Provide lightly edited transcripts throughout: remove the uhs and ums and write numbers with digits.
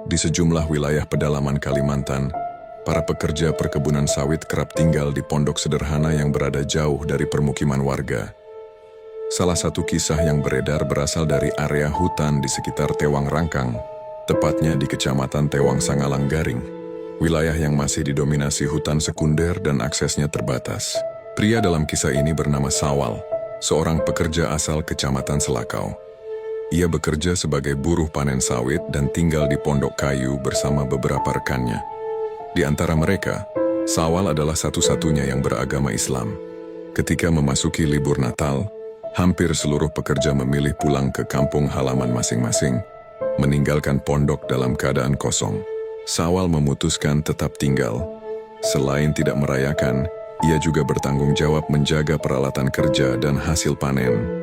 Di sejumlah wilayah pedalaman Kalimantan, para pekerja perkebunan sawit kerap tinggal di pondok sederhana yang berada jauh dari permukiman warga. Salah satu kisah yang beredar berasal dari area hutan di sekitar Tewang Rangkang, tepatnya di Kecamatan Tewang Sangalang Garing, wilayah yang masih didominasi hutan sekunder dan aksesnya terbatas. Pria dalam kisah ini bernama Sawal, seorang pekerja asal Kecamatan Selakau. Ia bekerja sebagai buruh panen sawit dan tinggal di pondok kayu bersama beberapa rekannya. Di antara mereka, Sawal adalah satu-satunya yang beragama Islam. Ketika memasuki libur Natal, hampir seluruh pekerja memilih pulang ke kampung halaman masing-masing, meninggalkan pondok dalam keadaan kosong. Sawal memutuskan tetap tinggal. Selain tidak merayakan, ia juga bertanggung jawab menjaga peralatan kerja dan hasil panen.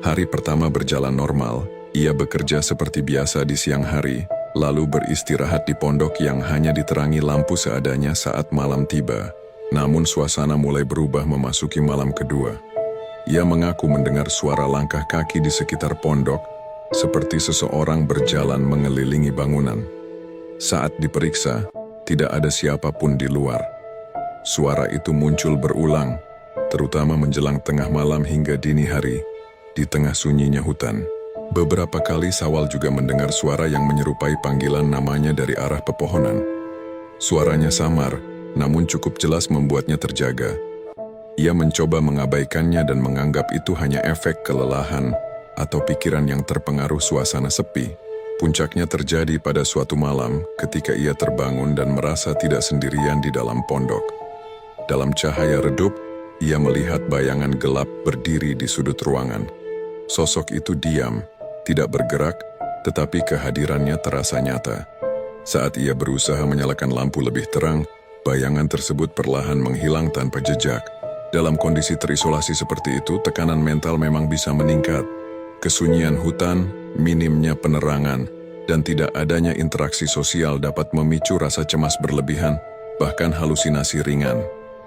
Hari pertama berjalan normal, ia bekerja seperti biasa di siang hari, lalu beristirahat di pondok yang hanya diterangi lampu seadanya saat malam tiba. Namun suasana mulai berubah memasuki malam kedua. Ia mengaku mendengar suara langkah kaki di sekitar pondok, seperti seseorang berjalan mengelilingi bangunan. Saat diperiksa, tidak ada siapapun di luar. Suara itu muncul berulang, terutama menjelang tengah malam hingga dini hari, di tengah sunyinya hutan. Beberapa kali Sawal juga mendengar suara yang menyerupai panggilan namanya dari arah pepohonan. Suaranya samar, namun cukup jelas membuatnya terjaga. Ia mencoba mengabaikannya dan menganggap itu hanya efek kelelahan atau pikiran yang terpengaruh suasana sepi. Puncaknya terjadi pada suatu malam ketika ia terbangun dan merasa tidak sendirian di dalam pondok. Dalam cahaya redup, ia melihat bayangan gelap berdiri di sudut ruangan. Sosok itu diam, tidak bergerak, tetapi kehadirannya terasa nyata. Saat ia berusaha menyalakan lampu lebih terang, bayangan tersebut perlahan menghilang tanpa jejak. Dalam kondisi terisolasi seperti itu, tekanan mental memang bisa meningkat. Kesunyian hutan, minimnya penerangan, dan tidak adanya interaksi sosial dapat memicu rasa cemas berlebihan, bahkan halusinasi ringan.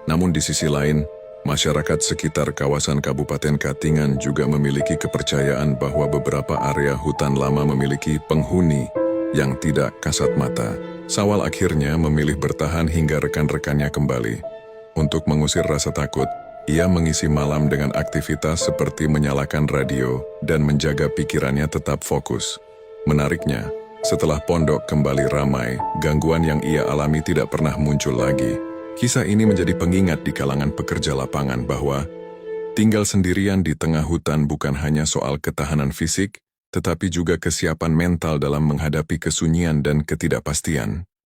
Namun di sisi lain, masyarakat sekitar kawasan Kabupaten Katingan juga memiliki kepercayaan bahwa beberapa area hutan lama memiliki penghuni yang tidak kasat mata. Sawal akhirnya memilih bertahan hingga rekan-rekannya kembali. Untuk mengusir rasa takut, ia mengisi malam dengan aktivitas seperti menyalakan radio dan menjaga pikirannya tetap fokus. Menariknya, setelah pondok kembali ramai, gangguan yang ia alami tidak pernah muncul lagi. Kisah ini menjadi pengingat di kalangan pekerja lapangan bahwa tinggal sendirian di tengah hutan bukan hanya soal ketahanan fisik, tetapi juga kesiapan mental dalam menghadapi kesunyian dan ketidakpastian.